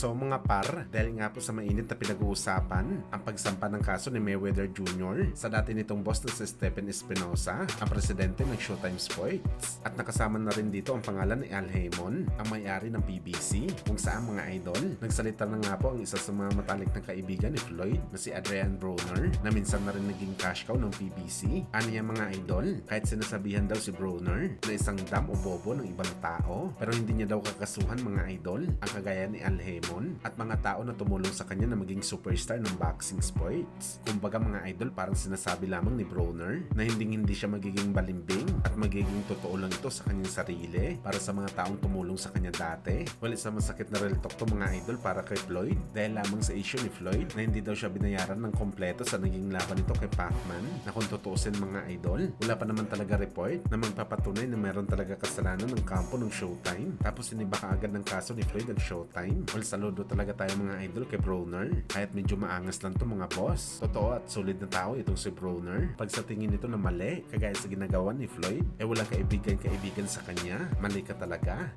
So mga par, dahil nga po sa mainit na pinag-uusapan ang pagsampa ng kaso ni Mayweather Jr. sa dati nitong boss na si Stephen Espinosa, ang presidente ng Showtime Sports. At nakasama na rin dito ang pangalan ni Al Haymon, ang may-ari ng PBC, kung saan mga idol, nagsalita na nga po ang isa sa mga matalik na kaibigan ni Floyd na si Adrian Broner na minsan na rin naging cash cow ng PBC. Ano yan mga idol? Kahit sinasabihan daw si Broner na isang dam o bobo ng ibang tao, pero hindi niya daw kakasuhan mga idol ang kagaya ni Al Haymon at mga tao na tumulong sa kanya na maging superstar ng boxing sports. Kumbaga mga idol, parang sinasabi lamang ni Broner na hindi siya magiging balimbing at magiging totoo lang ito sa kanyang sarili para sa mga taong tumulong sa kanya dati. Well, isa masakit na real talk to mga idol para kay Floyd dahil lamang sa issue ni Floyd na hindi daw siya binayaran ng kompleto sa naging laban nito kay Pacman, na kung tutuusin mga idol, wala pa naman talaga report na magpapatunay na meron talaga kasalanan ng kampo ng Showtime. Tapos iniba ka agad ng kaso ni Floyd ang Showtime. Well, saludo talaga tayo mga idol kay Broner. Kahit medyo maangas lang to mga boss, totoo at solid na tao itong si Broner. Pag sa tingin nito na mali, kagaya sa ginagawa ni Floyd, walang kaibigan sa kanya, mali ka talaga.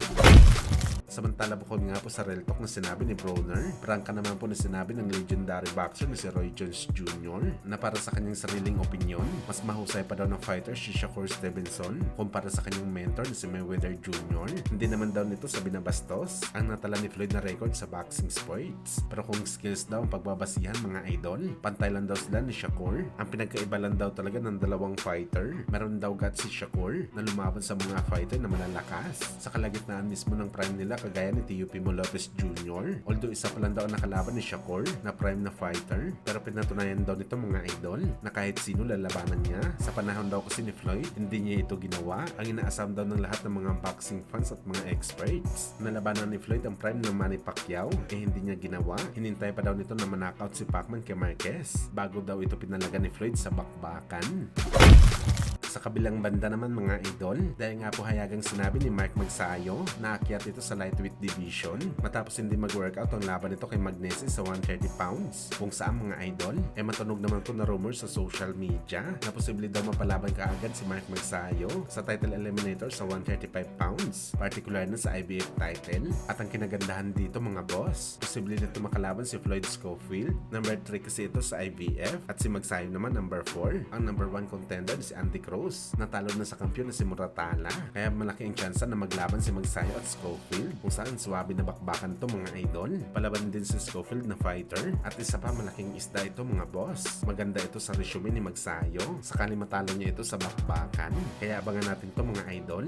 Samantala bukod nga po sa real talk na sinabi ni Broner, prangka naman po na sinabi ng legendary boxer na si Roy Jones Jr. na para sa kanyang sariling opinyon, mas mahusay pa daw ng fighter si Shakur Stevenson kumpara sa kanyang mentor na si Mayweather Jr. Hindi naman daw nito sa binabastos ang natala ni Floyd na record sa boxing sports. Pero kung skills daw ang pagbabasihan mga idol, pantay lang daw sila ni Shakur. Ang pinagkaiba lang daw talaga ng dalawang fighter, meron daw guts si Shakur na lumaban sa mga fighter na malalakas sa kalagitnaan mismo ng prime nila kagaya ni Teofimo Lopez Jr. Although isa pa lang daw nakalaban ni Shakur na prime na fighter, pero pinatunayan daw nito mga idol na kahit sino lalabanan niya. Sa panahon daw kasi ni Floyd, hindi niya ito ginawa. Ang inaasam daw ng lahat ng mga boxing fans at mga experts na labanan ni Floyd ang prime ng Manny Pacquiao, hindi niya ginawa. Hinintay pa daw nito na manakaut si Pacman kay Marquez bago daw ito pinalaga ni Floyd sa bakbakan. Sa kabilang banda naman mga idol, dahil nga po hayagang sinabi ni Mark Magsayo na akyat ito sa lightweight division matapos hindi mag-workout ang laban nito kay Magnesi sa 130 pounds. Kung saan mga idol, matunog naman po na rumors sa social media na posible daw mapalaban kaagad si Mark Magsayo sa title eliminator sa 135 pounds, particular na sa IBF title. At ang kinagandahan dito mga boss, posible dito makalaban si Floyd Schofield, number 3 kasi ito sa IBF, at si Magsayo naman number 4. Ang number 1 contender si Andy Cruz, natalo na sa kampiyon na si Muratalla, kaya malaki ang tsansa na maglaban si Magsayo at Schofield, kung saan suwabe na bakbakan to mga idol. Palaban din si Schofield na fighter, at isa pa malaking isda ito mga boss. Maganda ito sa resume ni Magsayo sakali matalo niya ito sa bakbakan, kaya abangan natin to mga idol.